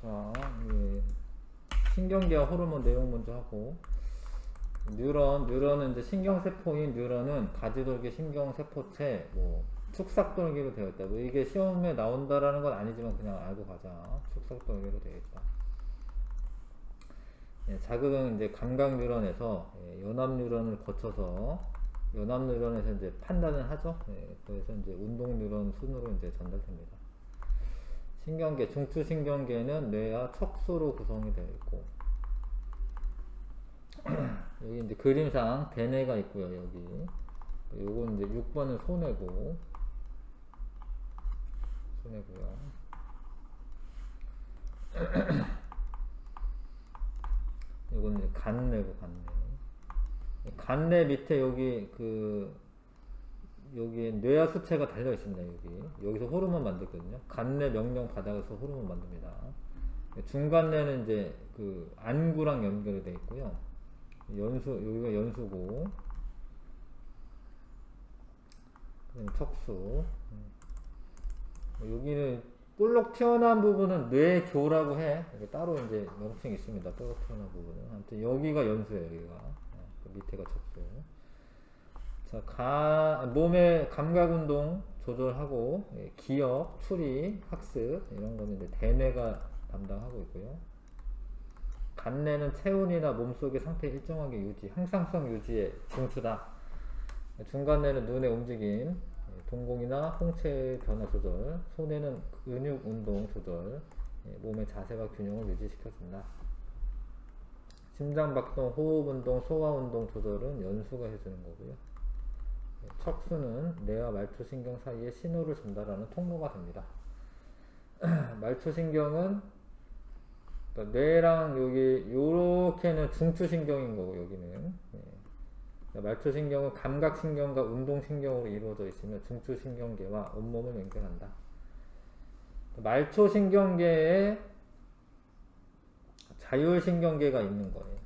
자, 신경계와 호르몬 내용 먼저 하고, 뉴런은 이제 신경세포인 뉴런은 가지돌기 신경세포체, 축삭돌기로 되어 있다. 이게 시험에 나온다라는 건 아니지만 그냥 알고 가자. 축삭돌기로 되어 있다. 자극은 이제 감각 뉴런에서 연합 뉴런을 거쳐서 연합 뉴런에서 이제 판단을 하죠. 그래서 이제 운동 뉴런 순으로 이제 전달됩니다. 신경계, 중추신경계는 뇌와 척수로 구성이 되어 있고, 여기 이제 그림상 대뇌가 있고요. 여기 요건 이제 6번은 소뇌고요. 요건 이제 간뇌고, 간뇌 밑에 여기 뇌하 수체가 달려 있습니다. 여기서 호르몬 만들거든요. 간뇌 명령 바닥에서 호르몬 만듭니다. 중간뇌는 이제 그 안구랑 연결이 되어 있고요. 여기가 연수고, 척수. 여기는 볼록 튀어나온 부분은 뇌교라고 해. 따로 이제 명칭이 있습니다. 볼록 튀어나온 부분은. 아무튼 여기가 연수예요. 여기가. 그 밑에가 척수. 자, 몸의 감각 운동 조절하고, 기억, 추리, 학습, 이런 거는 이제 대뇌가 담당하고 있고요. 간뇌는 체온이나 몸속의 상태 일정하게 유지, 항상성 유지의 중추다. 중간뇌는 눈의 움직임, 동공이나 홍채의 변화 조절, 소뇌는 근육 운동 조절, 몸의 자세와 균형을 유지시켜준다. 심장박동, 호흡운동, 소화운동 조절은 연수가 해주는 거고요. 척수는 뇌와 말초신경 사이에 신호를 전달하는 통로가 됩니다. 말초신경은 그러니까 뇌랑 여기 요렇게는 중추신경인 거고, 여기는 말초신경은 감각신경과 운동신경으로 이루어져 있으며 중추신경계와 온몸을 연결한다. 말초신경계에 자율신경계가 있는 거예요.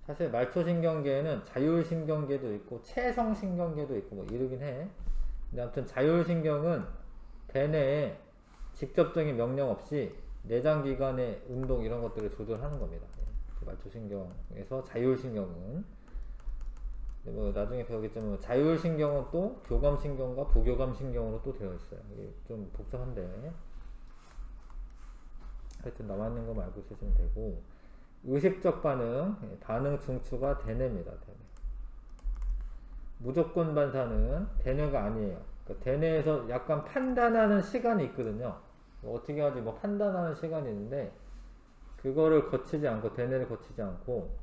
사실 말초신경계에는 자율신경계도 있고 체성신경계도 있고 이러긴 해. 근데 아무튼 자율신경은 대뇌에 직접적인 명령 없이 내장기관의 운동 이런 것들을 조절하는 겁니다. 말초신경에서 자율신경은 나중에 배우겠지만 자율신경은 또 교감신경과 부교감신경으로 또 되어 있어요. 이게 좀 복잡한데 하여튼 남아있는 거 말고 있으시면 되고, 의식적 반응 중추가 대뇌입니다. 대뇌. 무조건 반사는 대뇌가 아니에요. 그러니까 대뇌에서 약간 판단하는 시간이 있거든요. 어떻게 하지 판단하는 시간이 있는데 그거를 거치지 않고, 대뇌를 거치지 않고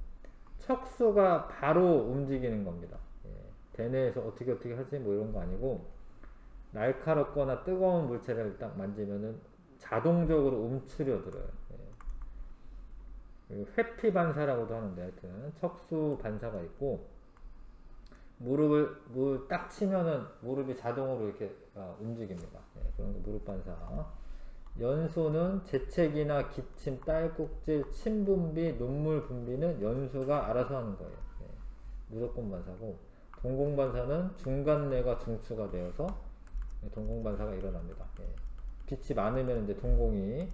척수가 바로 움직이는 겁니다. 대뇌에서 어떻게 하지 이런 거 아니고, 날카롭거나 뜨거운 물체를 딱 만지면은 자동적으로 움츠려들어요. 회피 반사라고도 하는데, 하여튼 척수 반사가 있고, 무릎을 딱 치면은 무릎이 자동으로 이렇게 움직입니다. 그런 거 무릎 반사. 연수는 재채기나 기침, 딸꾹질, 침 분비, 눈물 분비는 연수가 알아서 하는 거예요. 무조건 반사고, 동공 반사는 중간뇌가 중추가 되어서 동공 반사가 일어납니다. 빛이 많으면 이제 동공이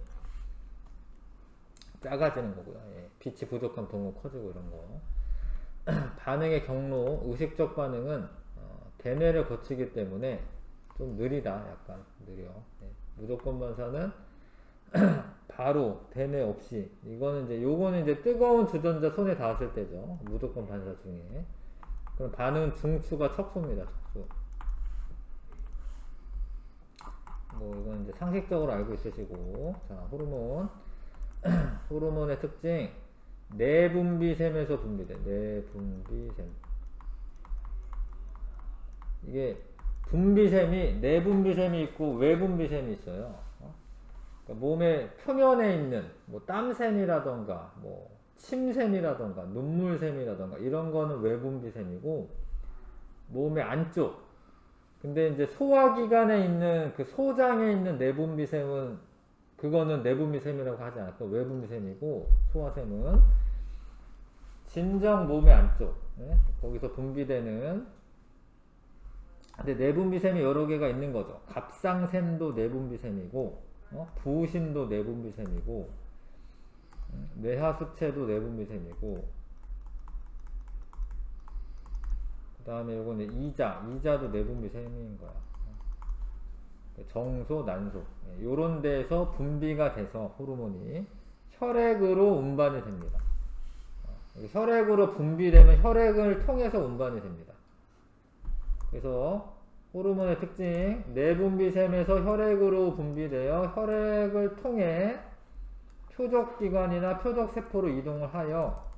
작아지는 거고요. 빛이 부족하면 동공 커지고 이런 거. 반응의 경로, 의식적 반응은 대뇌를 거치기 때문에 좀 느리다. 약간 느려. 무조건 반사는 바로 대뇌 없이, 요거는 이제 뜨거운 주전자 손에 닿았을 때죠. 무조건 반사 중에. 그럼 반응 중추가 척수입니다. 척수. 이건 이제 상식적으로 알고 있으시고, 자, 호르몬. 호르몬의 특징, 내분비샘에서 분비돼. 내분비샘. 이게 내분비샘이 있고 외분비샘이 있어요. 그러니까 몸의 표면에 있는 땀샘이라던가 침샘이라던가 눈물샘이라던가 이런 거는 외분비샘이고, 몸의 안쪽, 근데 이제 소화기관에 있는 그 소장에 있는 내분비샘은 그거는 내분비샘이라고 하지 않고 외분비샘이고, 소화샘은 진정 몸의 안쪽, 거기서 분비되는. 근데 내분비샘이 여러 개가 있는 거죠. 갑상샘도 내분비샘이고, 부신도 내분비샘이고, 뇌하수체도 내분비샘이고, 그 다음에 요거는 이자도 내분비샘인 거야. 정소, 난소 요런 데서 분비가 돼서 호르몬이 혈액으로 운반이 됩니다. 혈액으로 분비되면 혈액을 통해서 운반이 됩니다. 그래서 호르몬의 특징, 내분비샘에서 혈액으로 분비되어 혈액을 통해 표적기관이나 표적세포로 이동을 하여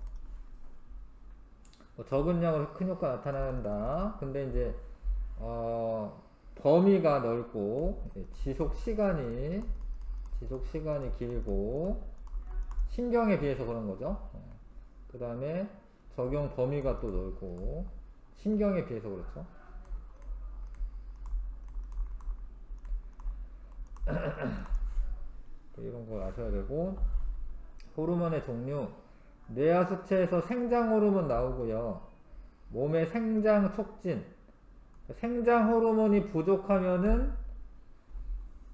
적은 양으로 큰 효과가 나타난다. 근데 이제 범위가 넓고 지속 시간이 길고 신경에 비해서 그런 거죠. 그 다음에 적용 범위가 또 넓고 신경에 비해서 그렇죠. 이런 걸 아셔야 되고, 호르몬의 종류, 뇌하수체에서 생장 호르몬 나오고요. 몸의 생장 촉진, 생장 호르몬이 부족하면은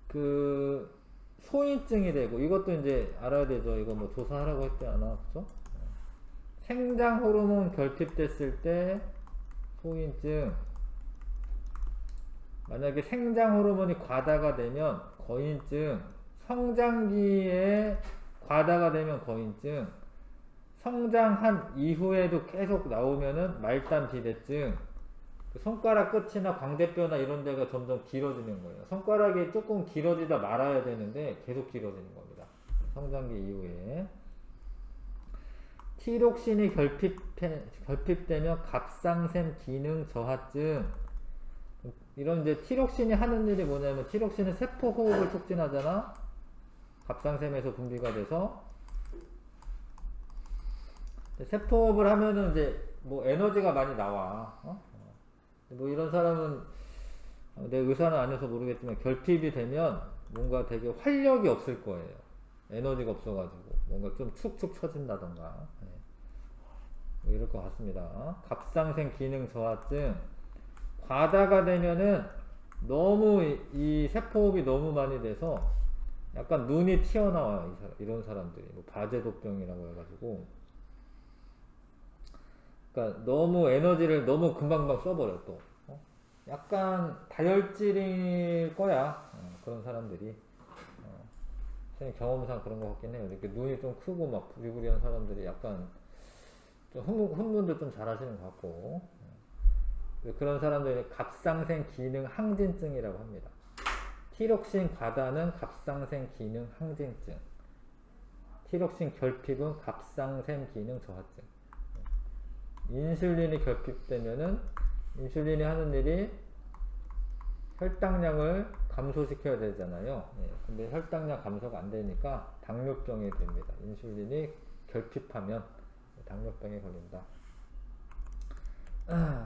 그 소인증이 되고, 이것도 이제 알아야 되죠. 이거 뭐 조사하라고 했지 않아, 그죠? 생장 호르몬 결핍됐을 때 소인증, 만약에 생장 호르몬이 과다가 되면 거인증, 성장기에 과다가 되면 거인증, 성장한 이후에도 계속 나오면은 말단 비대증, 손가락 끝이나 광대뼈나 이런 데가 점점 길어지는 거예요. 손가락이 조금 길어지다 말아야 되는데 계속 길어지는 겁니다. 성장기 이후에. 티록신이 결핍되면 갑상샘 기능 저하증. 이런 이제 티록신이 하는 일이 뭐냐면, 티록신은 세포 호흡을 촉진하잖아. 갑상샘에서 분비가 돼서 세포 호흡을 하면은 이제 뭐 에너지가 많이 나와. 뭐 이런 사람은 내 의사는 아니어서 모르겠지만 결핍이 되면 뭔가 되게 활력이 없을 거예요. 에너지가 없어가지고 뭔가 좀 축축 처진다던가 뭐 이럴 것 같습니다. 갑상샘 기능 저하증, 과다가 되면은 너무 이 세포호흡이 너무 많이 돼서 약간 눈이 튀어나와요. 이런 사람들이 뭐 바제도병이라고 해가지고, 그러니까 너무 에너지를 너무 금방금방 써버려. 또 약간 다혈질일 거야. 그런 사람들이 선생님 경험상 그런 것 같긴 해요. 이렇게 눈이 좀 크고 막 부리부리한 사람들이 약간 좀 흥분도 좀 잘하시는 것 같고, 그런 사람들이 갑상샘 기능 항진증이라고 합니다. 티록신 과다는 갑상샘 기능 항진증, 티록신 결핍은 갑상샘 기능 저하증. 인슐린이 결핍되면은 인슐린이 하는 일이 혈당량을 감소시켜야 되잖아요. 근데 혈당량 감소가 안 되니까 당뇨병이 됩니다. 인슐린이 결핍하면 당뇨병에 걸린다.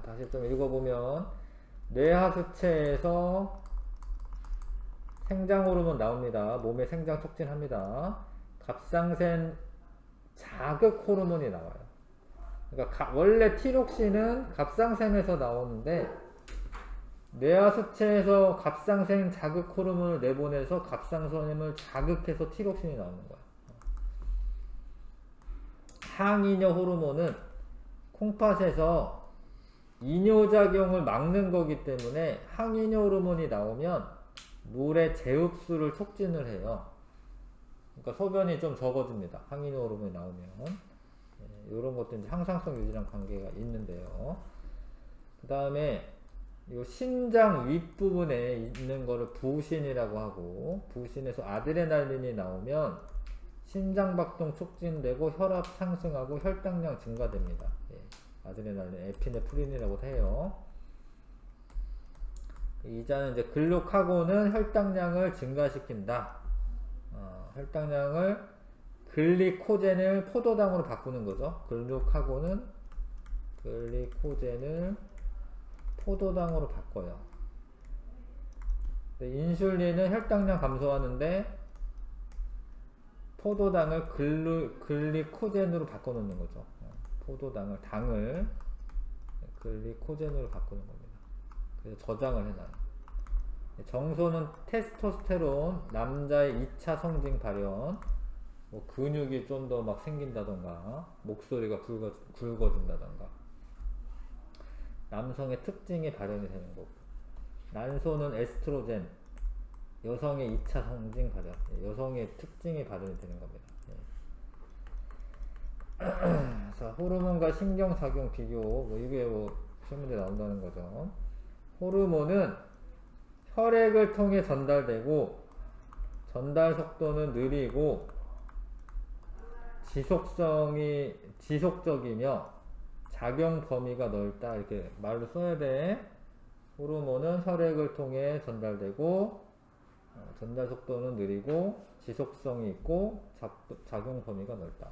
다시 좀 읽어보면, 뇌하수체에서 생장 호르몬 나옵니다. 몸의 생장 촉진합니다. 갑상샘 자극 호르몬이 나와요. 그러니까 원래 티록신은 갑상샘에서 나오는데 뇌하수체에서 갑상샘 자극 호르몬을 내보내서 갑상선을 자극해서 티록신이 나오는 거야. 항이뇨 호르몬은 콩팥에서 이뇨작용을 막는 거기 때문에 항이뇨 호르몬이 나오면 물의 재흡수를 촉진을 해요. 그러니까 소변이 좀 적어집니다. 항이뇨 호르몬이 나오면. 이런 것도 이제 항상성 유지랑 관계가 있는데요. 그 다음에 이 심장 윗부분에 있는 거를 부신이라고 하고, 부신에서 아드레날린이 나오면 심장박동 촉진되고 혈압 상승하고 혈당량 증가됩니다. 아드레날린, 에피네프린이라고 해요. 이자는 이제 글루카곤은 혈당량을 증가시킨다. 혈당량을 글리코젠을 포도당으로 바꾸는 거죠. 글루카곤은 글리코젠을 포도당으로 바꿔요. 인슐린은 혈당량 감소하는데 포도당을 글리코젠으로 바꿔놓는 거죠. 포도당을, 당을 글리코젠으로 바꾸는 겁니다. 그래서 저장을 해놔요. 정소는 테스토스테론, 남자의 2차 성징 발현, 뭐 근육이 좀 더 막 생긴다던가 목소리가 굵어진다던가 남성의 특징이 발현이 되는 거고 난소는 에스트로겐 여성의 2차 성징 발현 여성의 특징이 발현이 되는 겁니다. 자, 호르몬과 신경작용 비교 뭐 이게 뭐 시험문제 나온다는 거죠. 호르몬은 혈액을 통해 전달되고 전달 속도는 느리고 지속적이며 작용 범위가 넓다 이렇게 말로 써야 돼. 호르몬은 혈액을 통해 전달되고 전달 속도는 느리고 지속성이 있고 작용 범위가 넓다.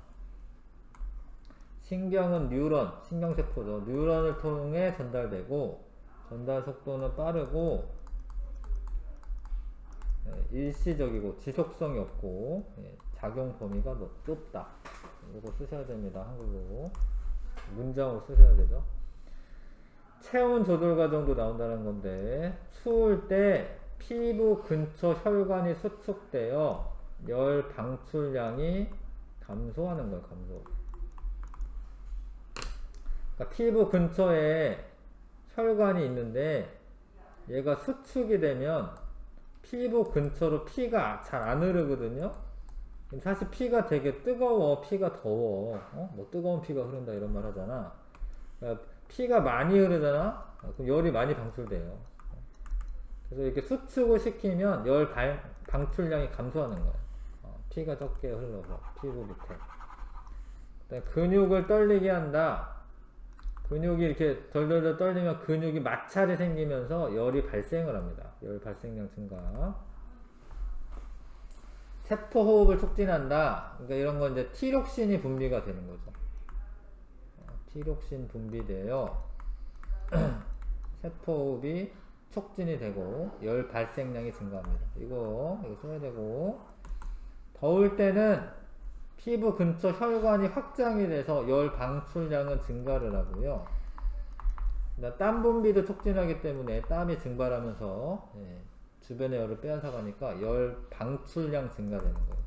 신경은 뉴런, 신경세포죠. 뉴런을 통해 전달되고 전달 속도는 빠르고 일시적이고 지속성이 없고 작용 범위가 좁다. 이거 쓰셔야 됩니다. 한글로 문장으로 쓰셔야 되죠. 체온 조절 과정도 나온다는 건데 추울 때 피부 근처 혈관이 수축되어 열 방출량이 감소하는 거예요. 감소. 그러니까 피부 근처에 혈관이 있는데 얘가 수축이 되면 피부 근처로 피가 잘 안 흐르거든요. 사실 피가 되게 뜨거워, 피가 더워. 뭐 뜨거운 피가 흐른다 이런 말 하잖아. 그러니까 피가 많이 흐르잖아. 그럼 열이 많이 방출돼요. 그래서 이렇게 수축을 시키면 열 방출량이 감소하는 거예요. 피가 적게 흘러서 피부 밑에. 근육을 떨리게 한다. 근육이 이렇게 덜덜덜 떨리면 근육이 마찰이 생기면서 열이 발생을 합니다. 열 발생량 증가. 세포 호흡을 촉진한다. 그러니까 이런 건 이제 티록신이 분비가 되는 거죠. 티록신 분비되어 세포 호흡이 촉진이 되고 열 발생량이 증가합니다. 이거 써야 되고 더울 때는 피부 근처 혈관이 확장이 돼서 열 방출량은 증가를 하고요. 땀 분비도 촉진하기 때문에 땀이 증발하면서 주변의 열을 빼앗아가니까 열 방출량 증가되는 거예요.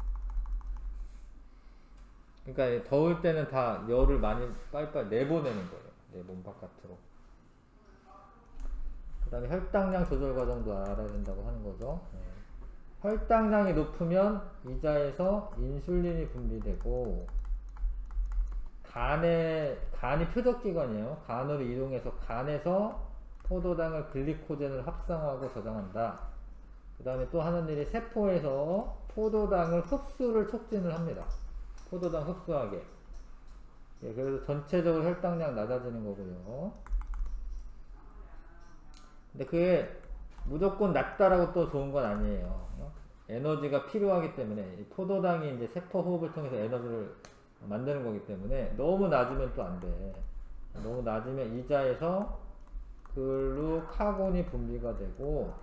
그러니까 더울 때는 다 열을 많이 빨리빨리 내보내는 거예요. 내 몸 바깥으로. 그 다음에 혈당량 조절 과정도 알아야 된다고 하는 거죠. 혈당량이 높으면 이자에서 인슐린이 분비되고 간이 표적기관이에요. 간으로 이동해서 간에서 포도당을 글리코젠을 합성하고 저장한다. 그 다음에 또 하는 일이 세포에서 포도당을 흡수를 촉진을 합니다. 포도당 흡수하게. 그래서 전체적으로 혈당량 낮아지는 거고요. 근데 그게 무조건 낮다라고 또 좋은 건 아니에요. 에너지가 필요하기 때문에 포도당이 이제 세포 호흡을 통해서 에너지를 만드는 거기 때문에 너무 낮으면 또 안 돼. 너무 낮으면 이자에서 글루카곤이 분비가 되고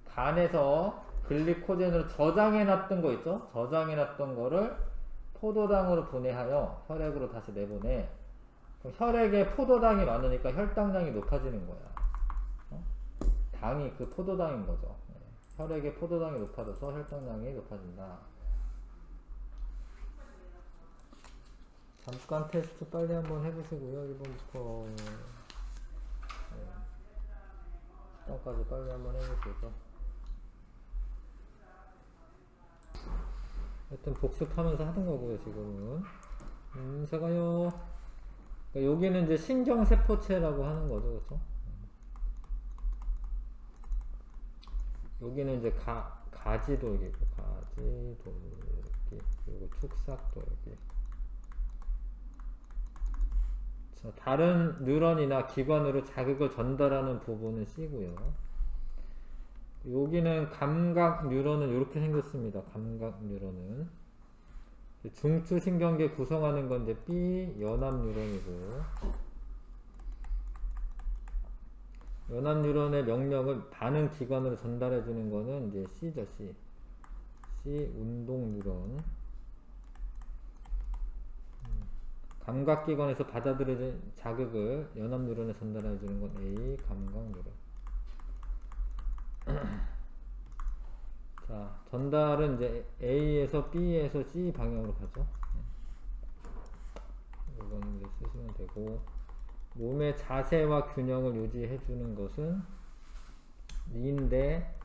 간에서 글리코젠으로 저장해 놨던 거 있죠? 저장해 놨던 거를 포도당으로 분해하여 혈액으로 다시 내보내. 그럼 혈액에 포도당이 많으니까 혈당량이 높아지는 거야. 당이 그 포도당인 거죠. 혈액에 포도당이 높아져서 혈당량이 높아진다. 잠깐 테스트 빨리 한번 해보시고요. 1번부터 10번까지 빨리 한번 해보시죠. 하여튼 복습하면서 하는 거고요. 지금은 제가요 그러니까 여기는 이제 신경세포체라고 하는 거죠. 그렇죠? 여기는 이제 가지돌기고 가지돌기 그리고 축삭돌기. 자, 다른 뉴런이나 기관으로 자극을 전달하는 부분은 C고요. 여기는 감각 뉴런은 이렇게 생겼습니다. 감각 뉴런은 중추신경계 구성하는 건 이제 B 연합 뉴런이고 연합 뉴런의 명령을 반응 기관으로 전달해 주는 거는 이제 C죠. C 운동 뉴런. 감각기관에서 받아들여진 자극을 연합 뉴런에 전달해 주는 건 A 감각 뉴런. 자, 자, 전달은 이제 A에서 B에서 C 방향으로 가죠. 이거는 이제 쓰시면 되고, 몸의 자세와 균형을 유지해 주는 것은 인데,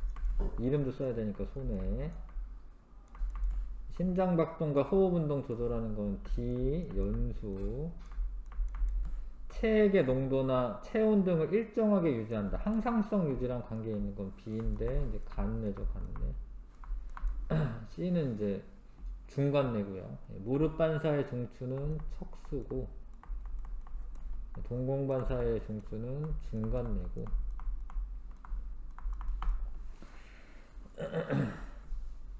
이름도 써야 되니까 손에. 심장박동과 호흡운동 조절하는 건 D, 연수. 체액의 농도나 체온 등을 일정하게 유지한다. 항상성 유지랑 관계 있는 건 B인데, 이제 간내죠, 간내. C는 이제 중간내고요. 무릎 반사의 중추는 척수고, 동공반사의 중추는 중간내고.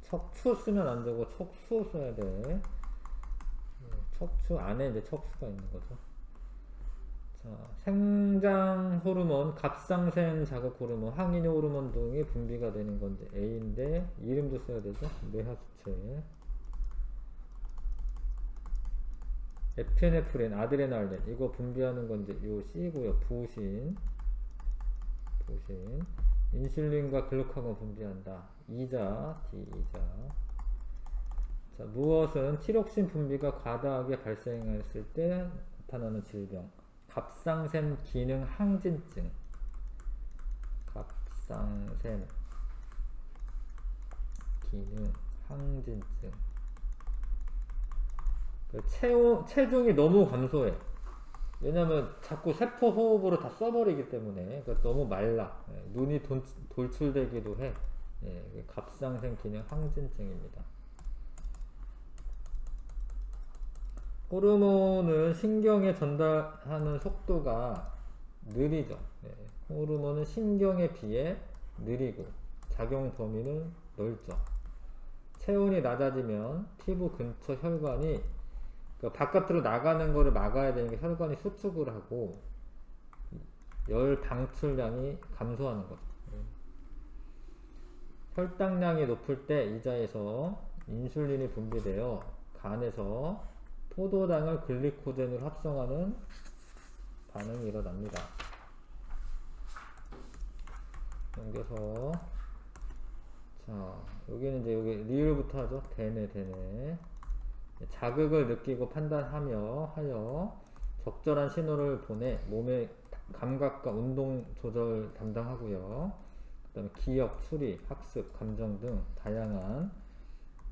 척추 쓰면 안 되고 척수 써야 돼. 척추 안에 이제 척수가 있는 거죠. 자, 생장 호르몬, 갑상샘 자극 호르몬, 항인효 호르몬 등이 분비가 되는 건데 A인데 이름도 써야 되죠. 뇌하수체. 에피네프린, 아드레날린 이거 분비하는 건 이제 요 C고요. 부신. 인슐린과 글루카곤 분비한다. 이자, D 이자. 자, 무엇은 티록신 분비가 과다하게 발생했을 때 나타나는 질병. 갑상샘 기능 항진증. 갑상샘 기능 항진증. 체중이 너무 감소해. 왜냐면 자꾸 세포 호흡으로 다 써버리기 때문에 너무 말라. 눈이 돌출되기도 해. 갑상샘 기능 항진증입니다. 호르몬은 신경에 전달하는 속도가 느리죠. 호르몬은 신경에 비해 느리고 작용 범위는 넓죠. 체온이 낮아지면 피부 근처 혈관이 바깥으로 나가는 거를 막아야 되니까 혈관이 수축을 하고 열 방출량이 감소하는 거죠. 혈당량이 높을 때 이자에서 인슐린이 분비되어 간에서 포도당을 글리코젠으로 합성하는 반응이 일어납니다. 넘겨서 자, 여기는 이제 여기 리을부터 하죠. 되네. 자극을 느끼고 판단하며 하여 적절한 신호를 보내 몸의 감각과 운동 조절 담당하고요. 그 다음에 기억, 추리, 학습, 감정 등 다양한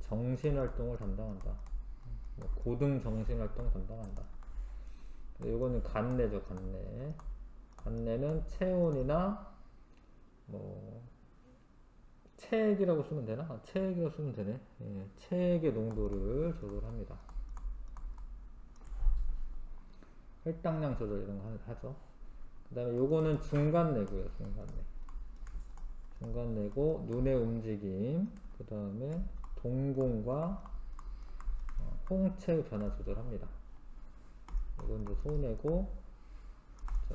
정신활동을 담당한다. 고등 정신활동 담당한다. 이거는 간내죠, 간내. 간내는 체온이나 체액이라고 쓰면 되나? 체액이라고 쓰면 되네. 체액의 농도를 조절합니다. 혈당량 조절 이런 거 하죠. 그 다음에 요거는 중간내고요. 중간내고 눈의 움직임, 그 다음에 동공과 홍채의 변화 조절합니다. 이건 이제 손해고,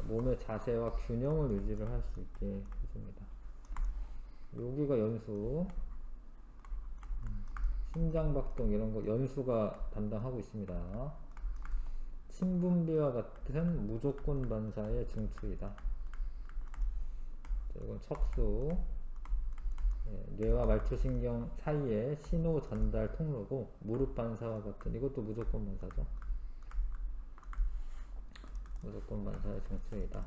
몸의 자세와 균형을 유지를 할 수 있게 해줍니다. 여기가 연수, 심장박동 이런 거 연수가 담당하고 있습니다. 침분비와 같은 무조건 반사의 증추이다. 이건 척수, 뇌와 말초신경 사이의 신호 전달 통로고, 무릎 반사와 같은 이것도 무조건 반사죠. 무조건 반사의 증추이다.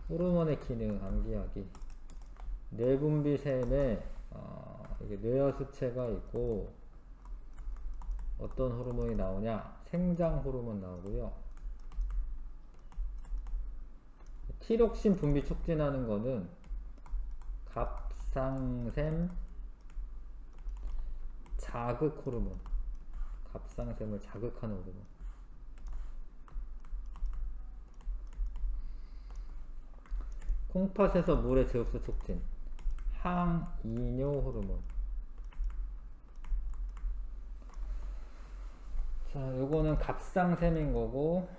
호르몬의 기능 암기하기. 뇌분비샘에 이게 뇌하수체가 있고 어떤 호르몬이 나오냐? 생장 호르몬 나오고요. 티록신 분비 촉진하는 거는 갑상샘 자극 호르몬. 갑상샘을 자극하는 호르몬. 콩팥에서 물의 재흡수 촉진. 항이뇨 호르몬. 자, 요거는 갑상샘인 거고,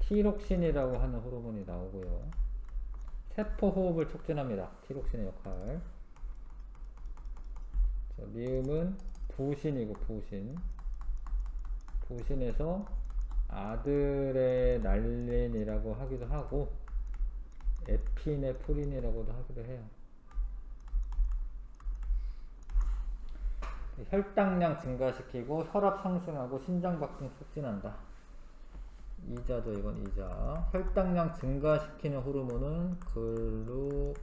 티록신이라고 하는 호르몬이 나오고요. 세포 호흡을 촉진합니다. 티록신의 역할. 자, 미음은 부신이고, 부신에서 아드레날린이라고 하기도 하고, 에피네프린이라고도 하기도 해요. 혈당량 증가시키고 혈압 상승하고 심장박동 촉진한다. 이자죠. 이건 이자. 혈당량 증가시키는 호르몬은 글루카곤.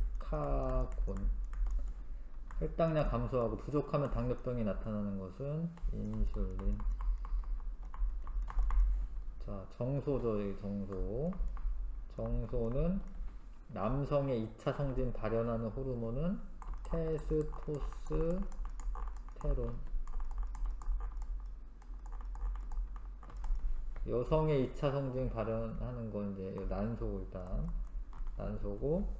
혈당량 감소하고 부족하면 당뇨병이 나타나는 것은 인슐린. 자, 정소죠. 여기 정소. 정소는 남성의 2차 성진 발현하는 호르몬은 테스토스테론. 여성의 2차 성징 발현하는 건 이제 난소고, 일단 난소고,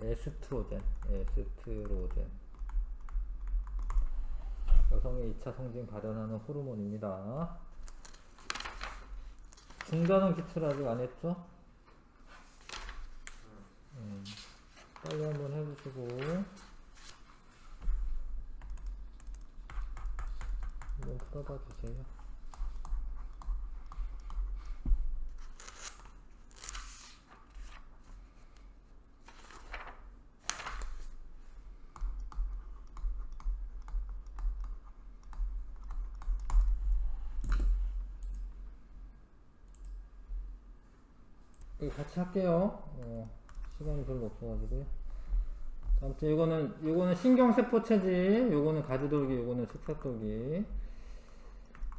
에스트로겐. 여성의 2차 성징 발현하는 호르몬입니다. 중단원 기출 아직 안 했죠? 빨리 한번 해주시고 한번 풀어봐 주세요. 같이 할게요. 시간이 별로 없어가지고요. 아무튼 이거는 신경세포체지. 요거는 가지돌기, 요거는 축삭돌기.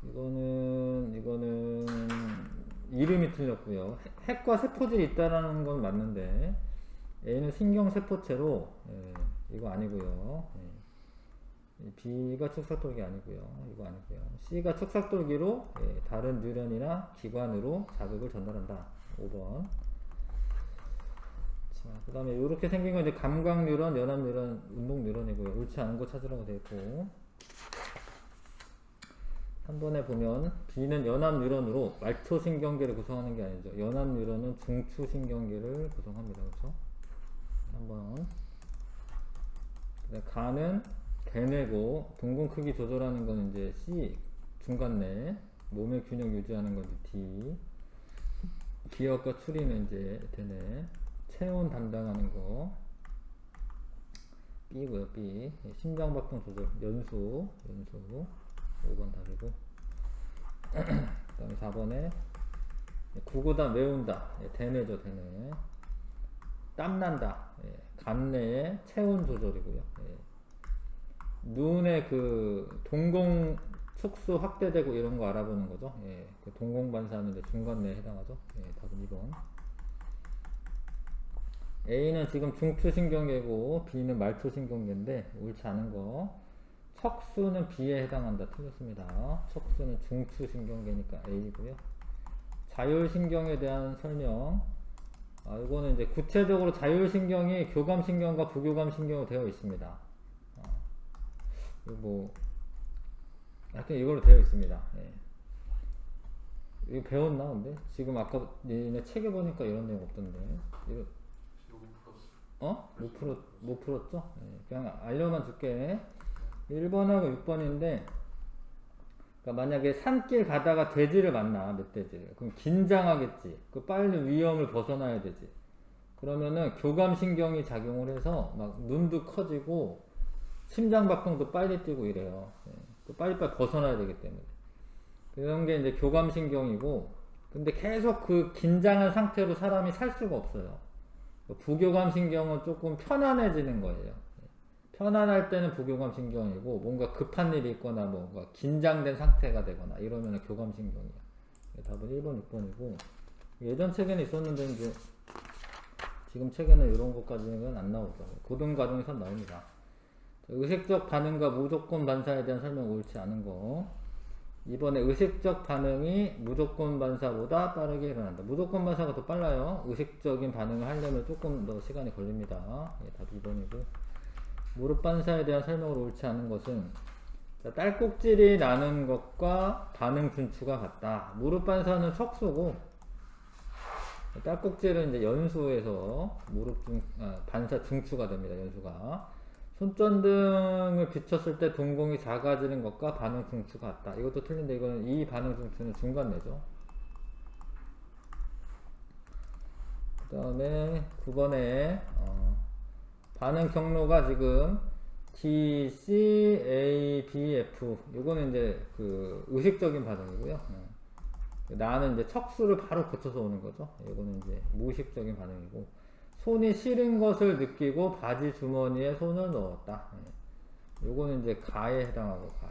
이거는 이름이 틀렸고요. 핵과 세포질이 있다라는 건 맞는데 A는 신경세포체로, 이거 아니고요. B가 축삭돌기 아니고요. 이거 아니고요. C가 축삭돌기로 다른 뉴런이나 기관으로 자극을 전달한다. 5번. 자, 그 다음에 이렇게 생긴 건 이제 감각 뉴런, 연합 뉴런, 운동 뉴런이고요. 옳지 않은 거 찾으라고 되어 있고, 3번에 보면 B는 연합 뉴런으로 말초신경계를 구성하는 게 아니죠. 연합 뉴런은 중추신경계를 구성합니다. 그렇죠? 3번. 가는 대뇌고, 둥근 크기 조절하는 건 이제 C, 중간뇌, 몸의 균형 유지하는 건 이제 D, 기억과 추리는 이제 대뇌, 체온 담당하는 거 B고요. B. 심장박동 조절, 연수 5번 답이고. 그 다음에 4번에 구구다, 메운다, 대뇌죠. 대뇌. 땀난다, 간내의 체온 조절이고요. 눈의 그 동공 축수 확대되고 이런 거 알아보는 거죠. 그 동공 반사하는데 중간뇌에 해당하죠. 답은 2번. A는 지금 중추신경계고 B는 말초신경계인데 옳지 않은 거. 척수는 B에 해당한다. 틀렸습니다. 척수는 중추신경계니까 A고요. 자율신경에 대한 설명. 이거는 이제 구체적으로 자율신경이 교감신경과 부교감신경으로 되어 있습니다. 하여튼 이걸로 되어 있습니다. 이거 배웠나 근데? 지금 아까 얘네 책에 보니까 이런 내용 없던데. 못 풀었죠? 그냥 알려만 줄게. 1번하고 6번인데, 그러니까 만약에 산길 가다가 돼지를 만나, 멧돼지를. 그럼 긴장하겠지. 그 빨리 위험을 벗어나야 되지. 그러면은 교감신경이 작용을 해서 막 눈도 커지고 심장박동도 빨리 뛰고 이래요. 빨리빨리 벗어나야 되기 때문에. 그런 게 이제 교감신경이고, 근데 계속 그 긴장한 상태로 사람이 살 수가 없어요. 부교감신경은 조금 편안해지는 거예요. 편안할 때는 부교감신경이고, 뭔가 급한 일이 있거나 뭔가 긴장된 상태가 되거나 이러면 교감신경이에요. 답은 1번, 6번이고, 예전 책에는 있었는데 이제 지금 책에는 이런 것까지는 안 나오죠. 고등과정에서 나옵니다. 의식적 반응과 무조건 반사에 대한 설명 옳지 않은 거. 이번에 의식적 반응이 무조건 반사보다 빠르게 일어난다. 무조건 반사가 더 빨라요. 의식적인 반응을 하려면 조금 더 시간이 걸립니다. 답 2번이고. 무릎 반사에 대한 설명을 옳지 않은 것은, 딸꾹질이 나는 것과 반응 준추가 같다. 무릎 반사는 척수고, 딸꾹질은 이제 연수에서 반사 중추가 됩니다. 연수가. 손전등을 비췄을 때 동공이 작아지는 것과 반응 중추가 같다. 이것도 틀린데, 이거는 이 반응 중추는 중간뇌죠. 그 다음에 9번에 반응 경로가 지금 D, C, A, B, F. 요거는 이제 그 의식적인 반응이고요. 나는 이제 척수를 바로 거쳐서 오는 거죠. 요거는 이제 무의식적인 반응이고, 손이 시린 것을 느끼고 바지 주머니에 손을 넣었다. 요거는 이제 가에 해당하고, 가에.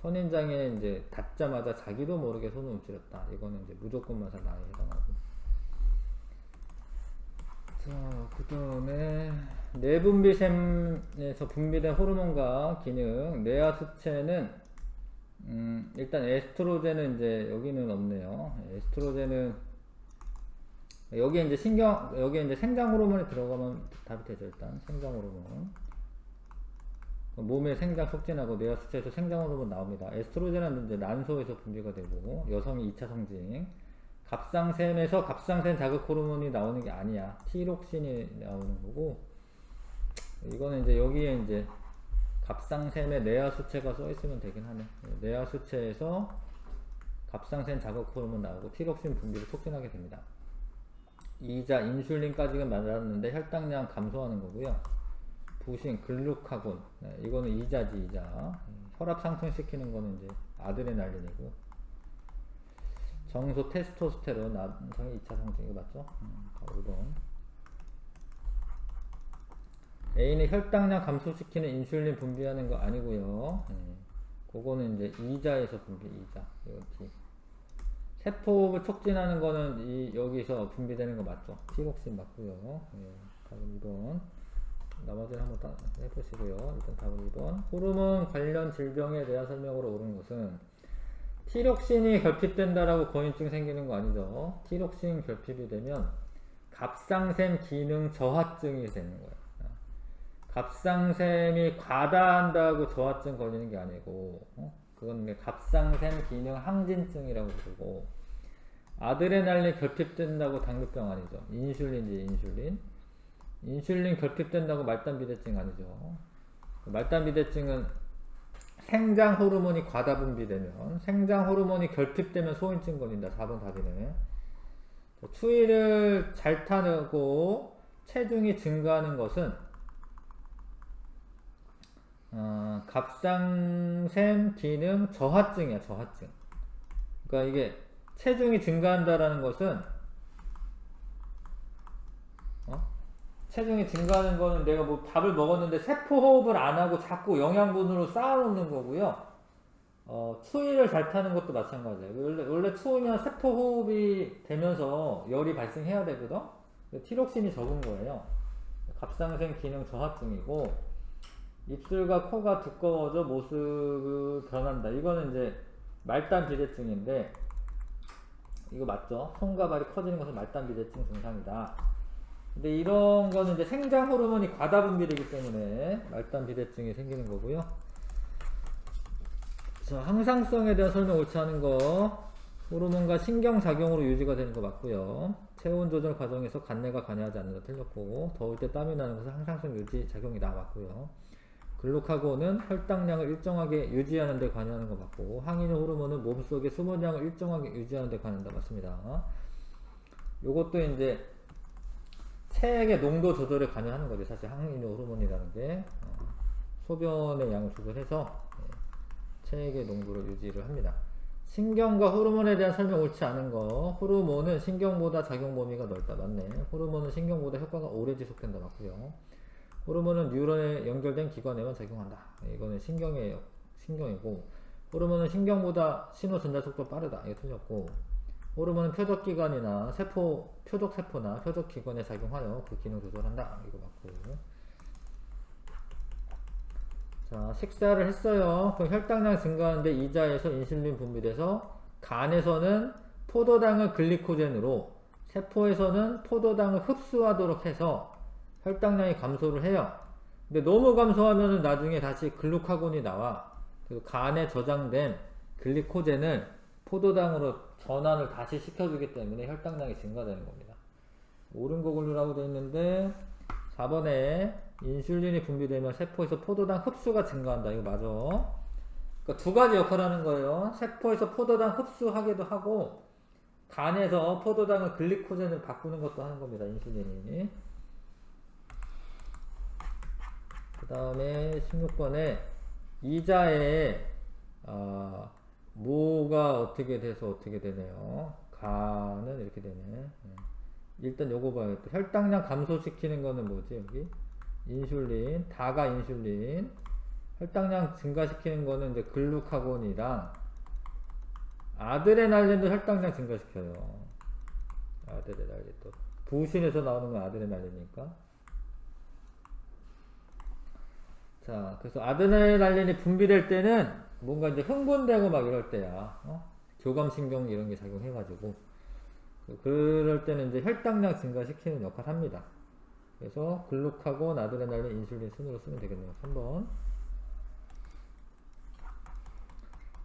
선인장에 이제 닿자마자 자기도 모르게 손을 움츠렸다. 이거는 이제 무조건만사 나에 해당하고. 자, 그 다음에 내분비샘에서 분비된 호르몬과 기능, 뇌하 수체는 일단 에스트로겐은 이제 여기는 없네요. 에스트로겐은 여기에 이제 여기에 이제 생장 호르몬이 들어가면 답이 되죠. 일단 생장 호르몬. 몸의 생장 촉진하고 뇌하 수체에서 생장 호르몬 나옵니다. 에스트로겐은 이제 난소에서 분비가 되고, 여성이 2차 성징. 갑상샘에서 갑상샘 자극 호르몬이 나오는 게 아니야. 티록신이 나오는 거고, 이거는 이제 여기에 이제 갑상샘에 뇌하 수체가 써 있으면 되긴 하네. 뇌하 수체에서 갑상샘 자극 호르몬 나오고 티록신 분비를 촉진하게 됩니다. 이자 인슐린까지는 맞았는데 혈당량 감소하는 거고요. 부신 글루카곤, 이거는 이자지, 이자. 혈압 상승시키는 거는 이제 아드레날린이고, 정소 테스토스테론, 남성의 2차 성징, 이거 맞죠? 5번. A는 혈당량 감소시키는 인슐린 분비하는 거 아니고요. 그거는 이제 이자에서 분비, 이자. 이거 D. 세포를 촉진하는 거는 여기서 분비되는 거 맞죠? 티록신 맞고요. 다음 2번. 나머지는 한번 다 해보시고요. 일단 다음 2번. 호르몬 관련 질병에 대한 설명으로 옳은 것은 티록신이 결핍된다라고 고인증 생기는 거 아니죠? 티록신 결핍이 되면 갑상샘 기능 저하증이 되는 거예요. 갑상샘이 과다한다고 저하증 걸리는 게 아니고, 그건 갑상샘 기능 항진증이라고 부르고, 아드레날린 결핍된다고 당뇨병 아니죠. 인슐린이지, 인슐린. 인슐린 결핍된다고 말단비대증 아니죠. 말단비대증은 생장 호르몬이 과다 분비되면, 생장 호르몬이 결핍되면 소인증 걸린다. 4번 답이네. 추위를 잘 타고 체중이 증가하는 것은 갑상샘 기능 저하증이야, 저하증. 그러니까 이게 체중이 증가한다라는 것은, 체중이 증가하는 거는 내가 뭐 밥을 먹었는데 세포 호흡을 안 하고 자꾸 영양분으로 쌓아놓는 거고요. 추위를 잘 타는 것도 마찬가지예요. 원래 추우면 세포 호흡이 되면서 열이 발생해야 되거든? 티록신이 적은 거예요. 갑상샘 기능 저하증이고, 입술과 코가 두꺼워져 모습이 변한다. 이거는 이제 말단 비대증인데, 이거 맞죠? 손과 발이 커지는 것은 말단 비대증 증상이다. 근데 이런 거는 이제 생장 호르몬이 과다 분비되기 때문에 말단 비대증이 생기는 거고요. 자, 항상성에 대한 설명 옳지 않은 거. 호르몬과 신경작용으로 유지가 되는 거 맞고요. 체온 조절 과정에서 간내가 관여하지 않는 거 틀렸고, 더울 때 땀이 나는 것은 항상성 유지 작용이다 맞고요. 글루카곤은 혈당량을 일정하게 유지하는 데 관여하는 거 맞고, 항인 호르몬은 몸속의 수분량을 일정하게 유지하는 데 관여한다 맞습니다. 요것도 이제 체액의 농도 조절에 관여하는 거죠. 사실 항인 호르몬이라는 게 소변의 양을 조절해서 체액의 농도를 유지를 합니다. 신경과 호르몬에 대한 설명 옳지 않은 거. 호르몬은 신경보다 작용 범위가 넓다. 맞네. 호르몬은 신경보다 효과가 오래 지속된다. 맞고요. 호르몬은 뉴런에 연결된 기관에만 작용한다. 이거는 신경이고, 호르몬은 신경보다 신호 전달 속도가 빠르다. 이거 틀렸고, 호르몬은 표적기관이나 표적세포나 표적기관에 작용하여 그 기능 조절한다. 이거 맞고. 자, 식사를 했어요. 그럼 혈당량 증가하는데 이자에서 인슐린 분비돼서, 간에서는 포도당을 글리코젠으로, 세포에서는 포도당을 흡수하도록 해서 혈당량이 감소를 해요. 근데 너무 감소하면은 나중에 다시 글루카곤이 나와. 그리고 간에 저장된 글리코젠을 포도당으로 전환을 다시 시켜주기 때문에 혈당량이 증가되는 겁니다. 옳은 거 고르라고 되어 있는데 4번에 인슐린이 분비되면 세포에서 포도당 흡수가 증가한다. 이거 맞아. 그러니까 두 가지 역할을 하는 거예요. 세포에서 포도당 흡수하기도 하고, 간에서 포도당을 글리코젠으로 바꾸는 것도 하는 겁니다. 인슐린이. 그 다음에 16번에 이자에 뭐가 어떻게 돼서 어떻게 되네요. 간은 이렇게 되네. 일단 요거 봐야겠다. 혈당량 감소시키는 거는 뭐지 여기? 인슐린, 다가 인슐린. 혈당량 증가시키는 거는 이제 글루카곤이랑 아드레날린도 혈당량 증가시켜요. 아드레날린도. 부신에서 나오는 건 아드레날린이니까. 자, 그래서 아드레날린이 분비될 때는 뭔가 이제 흥분되고 막 이럴 때야. 교감신경 이런 게 작용해가지고. 그럴 때는 이제 혈당량 증가시키는 역할을 합니다. 그래서 글루카곤, 아드레날린, 인슐린 순으로 쓰면 되겠네요. 3번.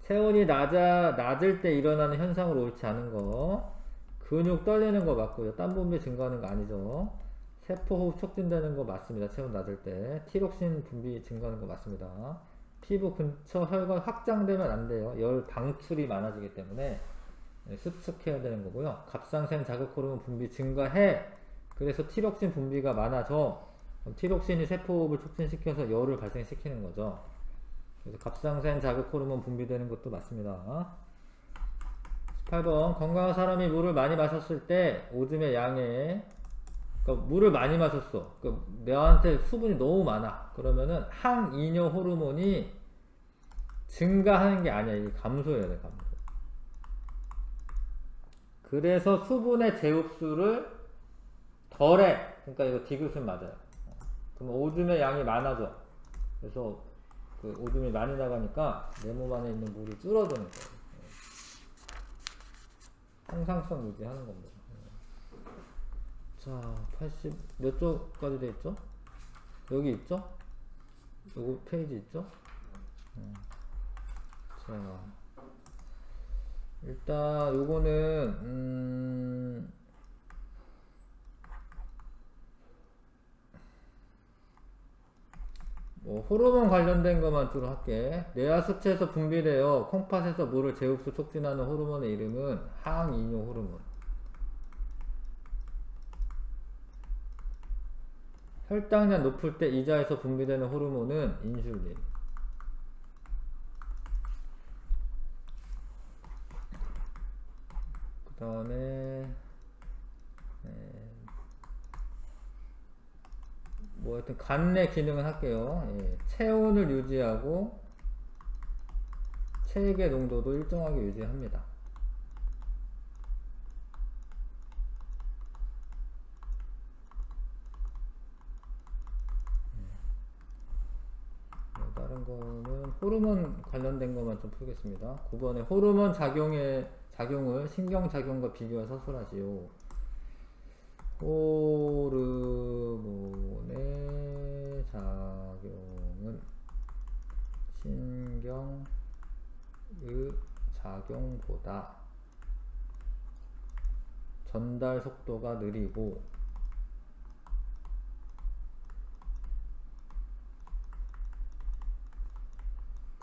체온이 낮을 때 일어나는 현상으로 옳지 않은 거. 근육 떨리는 거 맞고요. 땀 분비 증가하는 거 아니죠. 세포 호흡 촉진되는 거 맞습니다. 체온 낮을 때. 티록신 분비 증가하는 거 맞습니다. 피부 근처 혈관 확장되면 안 돼요. 열 방출이 많아지기 때문에 수축해야 되는 거고요. 갑상선 자극 호르몬 분비 증가해. 그래서 티록신 분비가 많아져. 티록신이 세포 호흡을 촉진시켜서 열을 발생시키는 거죠. 그래서 갑상선 자극 호르몬 분비되는 것도 맞습니다. 18번 건강한 사람이 물을 많이 마셨을 때 오줌의 양에 그러니까 물을 많이 마셨어. 그러니까 내한테 수분이 너무 많아. 그러면은 항이뇨 호르몬이 증가하는 게 아니야. 이게 감소해야 돼. 감소. 그래서 수분의 제흡수를 덜해. 그러니까 이거 디귿은 맞아요. 그럼 오줌의 양이 많아져. 그래서 그 오줌이 많이 나가니까 내 몸 안에 있는 물이 줄어드는 거예요. 항상성 유지하는 겁니다. 자, 80 몇 쪽까지 돼 있죠? 여기 있죠? 요거 페이지 있죠? 자, 일단 요거는 뭐 호르몬 관련된 것만 주로 할게. 뇌하수체에서 분비되어 콩팥에서 물을 제흡수 촉진하는 호르몬의 이름은 항이뇨 호르몬. 혈당량 높을 때 이자에서 분비되는 호르몬은 인슐린. 그 다음에 뭐 하여튼 간내 기능은 할게요. 체온을 유지하고 체액의 농도도 일정하게 유지합니다. 다른 거는 호르몬 관련된 것만 좀 풀겠습니다. 9번에 호르몬 작용을 신경작용과 비교해 서술하시오. 호르몬의 작용은 신경의 작용보다 전달 속도가 느리고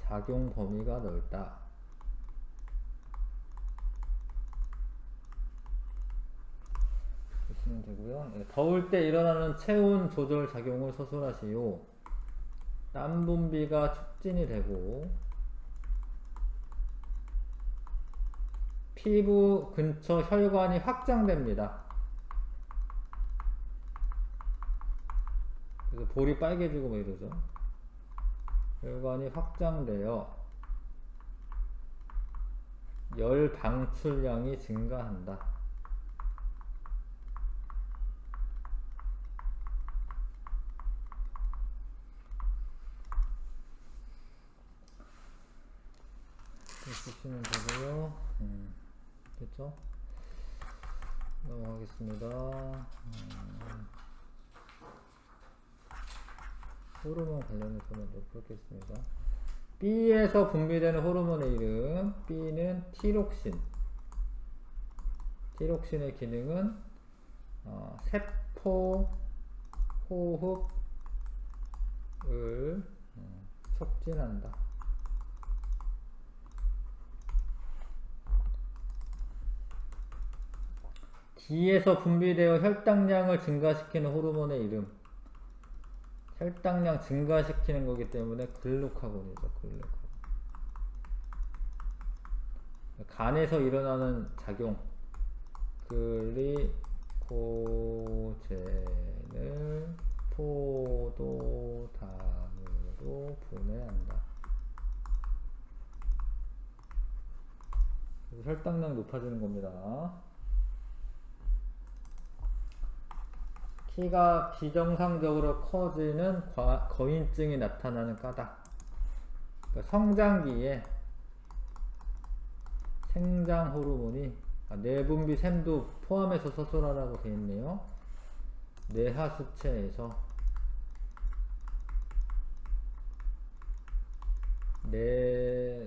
작용 범위가 넓다. 보시면 되고요. 더울 때 일어나는 체온 조절 작용을 서술하시오. 땀 분비가 촉진이 되고 피부 근처 혈관이 확장됩니다. 그래서 볼이 빨개지고 뭐 이러죠. 혈관이 확장되어 열 방출량이 증가한다. 보시면 되고요. 됐죠? 넘어가겠습니다. 호르몬 관련해서 먼저 풀겠습니다. B에서 분비되는 호르몬의 이름. B는 티록신. 티록신의 기능은 세포 호흡을 촉진한다. 기에서 분비되어 혈당량을 증가시키는 호르몬의 이름. 혈당량 증가시키는 거기 때문에 글루카곤이죠. 글루카곤. 간에서 일어나는 작용. 글리코젠을 포도당으로 분해한다. 그래서 혈당량이 높아지는 겁니다. 키가 비정상적으로 커지는 거인증이 나타나는 까닭. 그러니까 성장기에 생장 호르몬이 내분비 샘도 포함해서 서술하라고 되어 있네요. 뇌하수체에서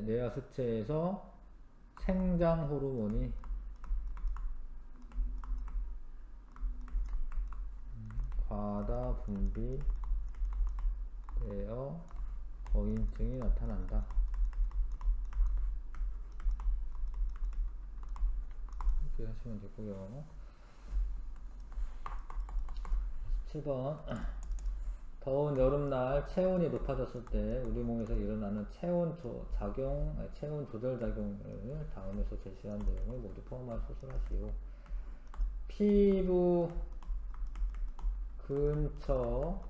뇌하수체에서 생장 호르몬이 과다 분비되어 거인증이 나타난다. 이렇게 하시면 되고요. 17번 더운 여름날 체온이 높아졌을 때 우리 몸에서 일어나는 체온 조절 작용을 다음에서 제시한 내용을 모두 포함하여 소술하시오. 피부 근처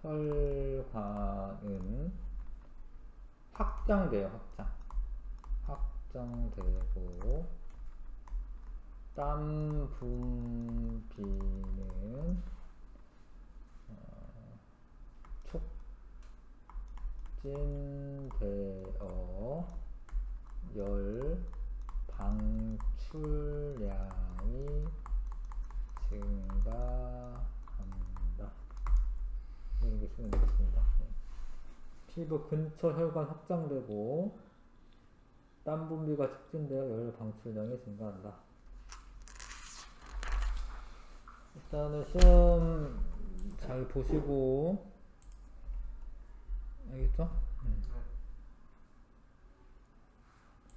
혈관은 확장되고 땀 분비는 촉진되어 열 방출량이 증가한다. 이렇게 쓰면 되겠습니다. 피부 근처 혈관 확장되고 땀 분비가 촉진되어 열 방출량이 증가한다. 일단은 시험 잘 보시고 알겠죠?